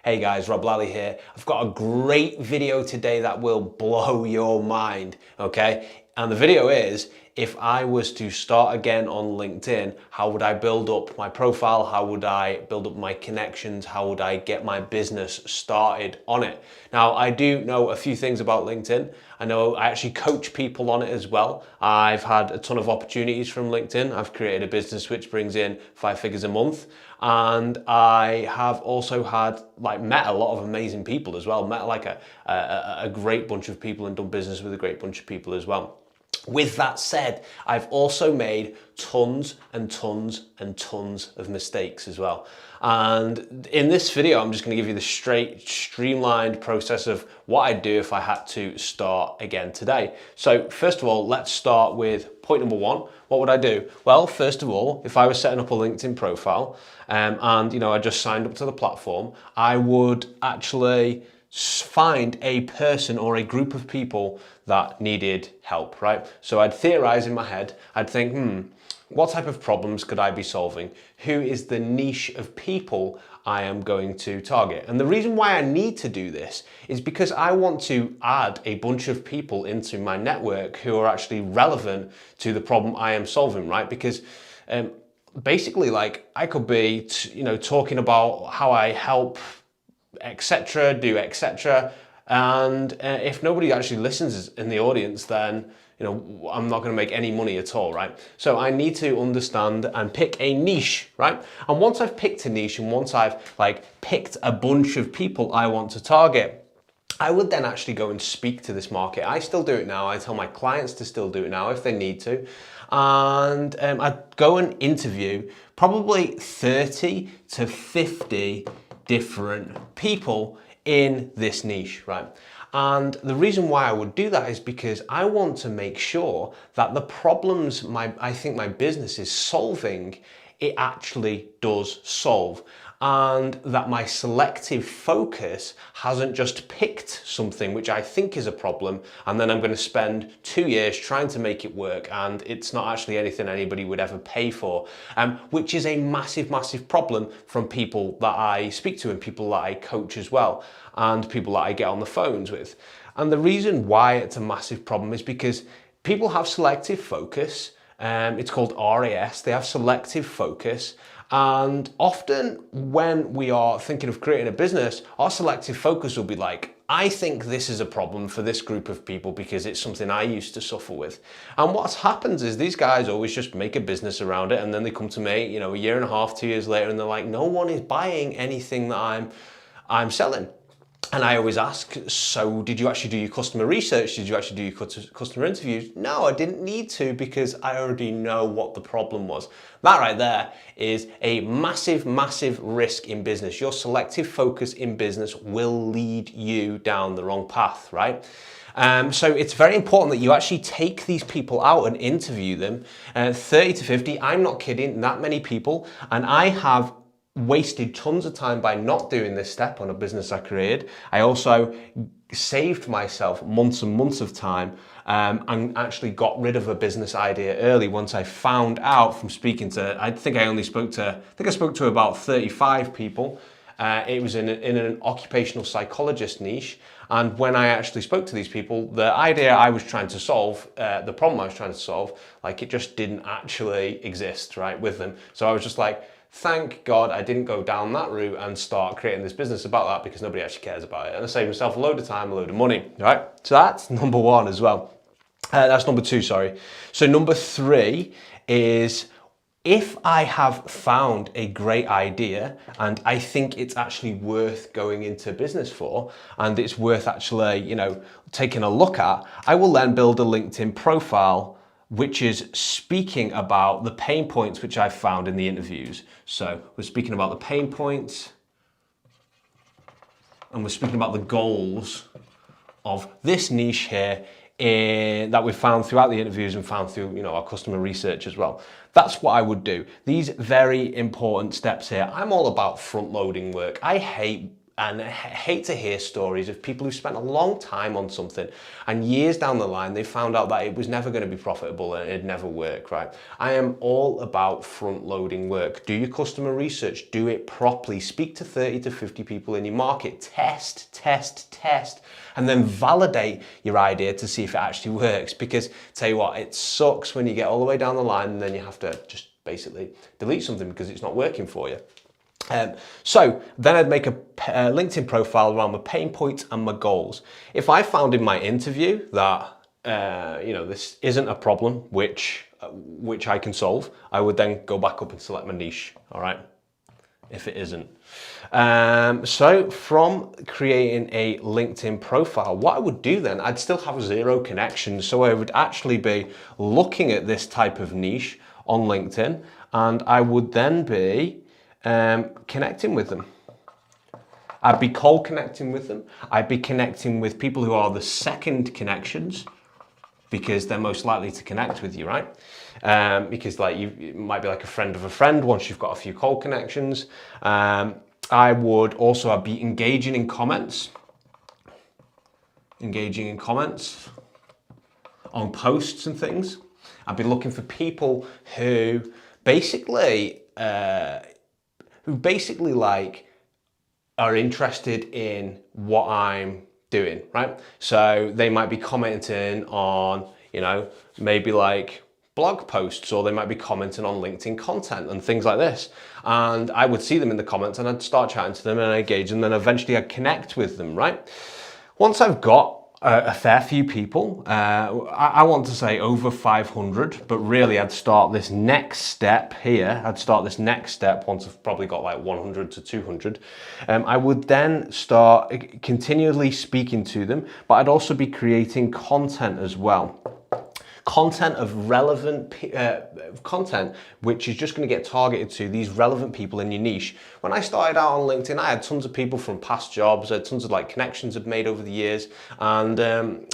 Hey guys, Rob Lally here. I've got a great video today that will blow your mind, okay? And the video is, if I was to start again on LinkedIn, how would I build up my profile? How would I build up my connections? How would I get my business started on it? Now, I do know a few things about LinkedIn. I know I actually coach people on it as well. I've had a ton of opportunities from LinkedIn. I've created a business which brings in 5 figures a month. And I have also met a lot of amazing people as well, met a great bunch of people and done business with a great bunch of people as well. With that said, I've also made tons and tons and tons of mistakes as well. And in this video, I'm just going to give you the streamlined process of what I'd do if I had to start again today. So first of all, let's start with point number one. What would I do? Well, first of all, if I was setting up a LinkedIn profile and I just signed up to the platform, I would actually find a person or a group of people that needed help, right? So I'd theorize in my head, I'd think, what type of problems could I be solving? Who is the niche of people I am going to target? And the reason why I need to do this is because I want to add a bunch of people into my network who are actually relevant to the problem I am solving, right? Because basically, like, I could be, talking about how I help etc., do etc. And if nobody actually listens in the audience, then I'm not going to make any money at all, right? So I need to understand and pick a niche, right? And once I've picked a niche and once I've picked a bunch of people I want to target, I would then actually go and speak to this market. I still do it now. I tell my clients to still do it now if they need to. And I'd go and interview probably 30 to 50 different people in this niche, right? And the reason why I would do that is because I want to make sure that the problems I think my business is solving, it actually does solve. And that my selective focus hasn't just picked something which I think is a problem and then I'm going to spend 2 years trying to make it work and it's not actually anything anybody would ever pay for, which is a massive, massive problem from people that I speak to and people that I coach as well and people that I get on the phones with. And the reason why it's a massive problem is because people have selective focus. It's called RAS. They have selective focus. And often when we are thinking of creating a business, our selective focus will be like, I think this is a problem for this group of people because it's something I used to suffer with. And what happens is these guys always just make a business around it and then they come to me, a year and a half, 2 years later, and they're like, no one is buying anything that I'm selling. And I always ask, so did you actually do your customer research? Did you actually do your customer interviews? No, I didn't need to because I already know what the problem was. That right there is a massive, massive risk in business. Your selective focus in business will lead you down the wrong path, right? So it's very important that you actually take these people out and interview them. 30 to 50, I'm not kidding, that many people. And I have wasted tons of time by not doing this step on a business I created. I also saved myself months and months of time and actually got rid of a business idea early once I found out from speaking to, I spoke to about 35 people. It was in an occupational psychologist niche. And when I actually spoke to these people, the idea I was trying to solve, the problem I was trying to solve, it just didn't actually exist, right, with them. So I was just like, thank God I didn't go down that route and start creating this business about that because nobody actually cares about it. And I saved myself a load of time, a load of money, right? So that's number one as well. That's number two, sorry. So number three is if I have found a great idea and I think it's actually worth going into business for and it's worth actually, taking a look at, I will then build a LinkedIn profile which is speaking about the pain points which I've found in the interviews. So we're speaking about the pain points and we're speaking about the goals of this niche here that we've found throughout the interviews and found through our customer research as well. That's what I would do. These very important steps here. I'm all about front loading work. I hate and I hate to hear stories of people who spent a long time on something and years down the line they found out that it was never going to be profitable and it'd never work, right? I am all about front loading work. Do your customer research, do it properly, speak to 30 to 50 people in your market, test, and then validate your idea to see if it actually works. Because tell you what, it sucks when you get all the way down the line and then you have to just basically delete something because it's not working for you. So then I'd make a LinkedIn profile around my pain points and my goals. If I found in my interview that this isn't a problem which I can solve, I would then go back up and select my niche. All right. If it isn't. So from creating a LinkedIn profile, what I would do then, I'd still have 0 connections. So I would actually be looking at this type of niche on LinkedIn, and I would then be connecting with them. I'd be cold connecting with them. I'd be connecting with people who are the second connections, because they're most likely to connect with you, right? Because it might be like a friend of a friend once you've got a few cold connections. I would also be engaging in comments on posts and things. I'd be looking for people who basically like are interested in what I'm doing, right? So they might be commenting on, maybe like blog posts, or they might be commenting on LinkedIn content and things like this. And I would see them in the comments and I'd start chatting to them and engage, and then eventually I'd connect with them, right? Once I've got a fair few people, I want to say over 500, but really I'd start this next step here. Once I've probably got like 100 to 200. I would then start continually speaking to them, but I'd also be creating content as well. Content of relevant content, which is just going to get targeted to these relevant people in your niche. When I started out on LinkedIn, I had tons of people from past jobs, I had tons of connections I've made over the years. And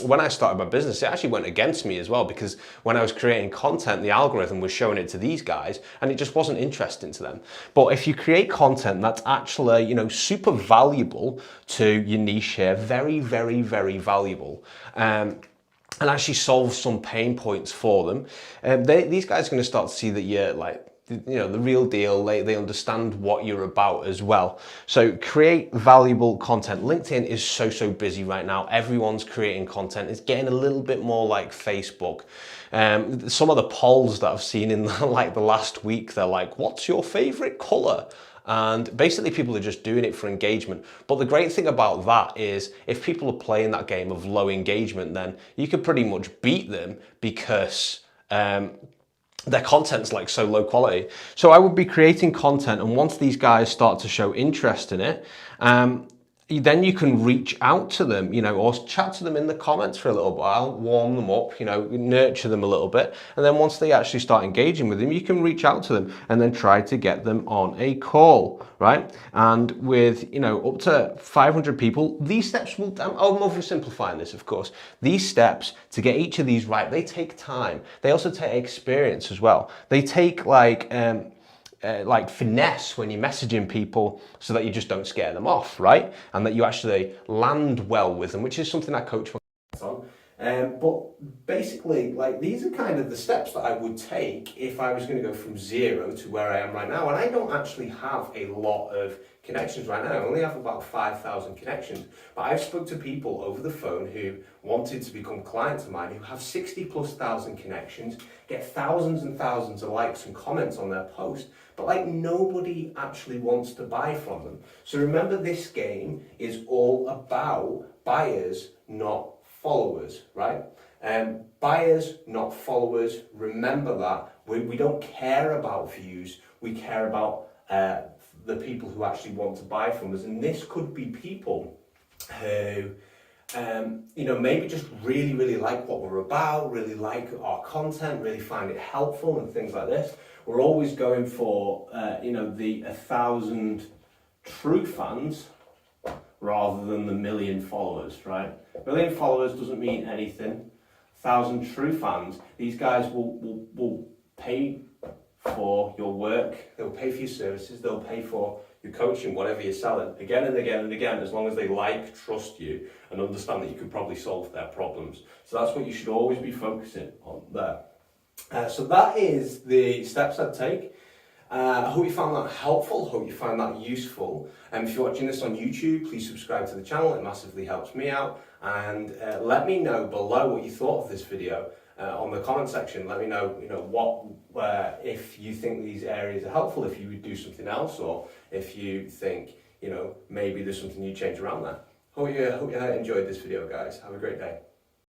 when I started my business, it actually went against me as well, because when I was creating content, the algorithm was showing it to these guys and it just wasn't interesting to them. But if you create content that's actually, super valuable to your niche here, very, very, very valuable, and actually solve some pain points for them, these guys are going to start to see that you're the real deal. They understand what you're about as well. So create valuable content. LinkedIn is so busy right now. Everyone's creating content. It's getting a little bit more like Facebook. Some of the polls that I've seen in the last week, they're like, what's your favorite color? And basically people are just doing it for engagement. But the great thing about that is if people are playing that game of low engagement, then you could pretty much beat them, because their content's so low quality. So I would be creating content, and once these guys start to show interest in it, then you can reach out to them, or chat to them in the comments for a little while, warm them up, nurture them a little bit. And then once they actually start engaging with them, you can reach out to them and then try to get them on a call, right? And with, up to 500 people, these steps I'm oversimplifying this, of course. These steps to get each of these right, they take time. They also take experience as well. They take finesse when you're messaging people, so that you just don't scare them off, right? And that you actually land well with them, which is something I coach my on. But basically, these are kind of the steps that I would take if I was going to go from 0 to where I am right now. And I don't actually have a lot of connections right now. I only have about 5,000 connections. But I've spoke to people over the phone who wanted to become clients of mine, who have 60,000+ connections, get thousands and thousands of likes and comments on their post, but nobody actually wants to buy from them. So remember, this game is all about buyers, not followers, right? Buyers, not followers. Remember that. We don't care about views. We care about the people who actually want to buy from us. And this could be people who maybe just really like what we're about, really like our content, really find it helpful and things like this. We're always going for, the 1,000 true fans rather than the 1,000,000 followers, right? 1,000,000 followers doesn't mean anything. 1,000 true fans, these guys will pay for your work, they'll pay for your services, they'll pay for your coaching, whatever you're selling, again and again and again, as long as they like, trust you, and understand that you could probably solve their problems. So that's what you should always be focusing on there. So that is the steps I'd take. I hope you found that helpful, hope you find that useful. If you're watching this on YouTube, please subscribe to the channel, it massively helps me out. And let me know below what you thought of this video on the comment section. Let me know, if you think these areas are helpful, if you would do something else, or if you think, maybe there's something you change around there. Hope you enjoyed this video, guys. Have a great day.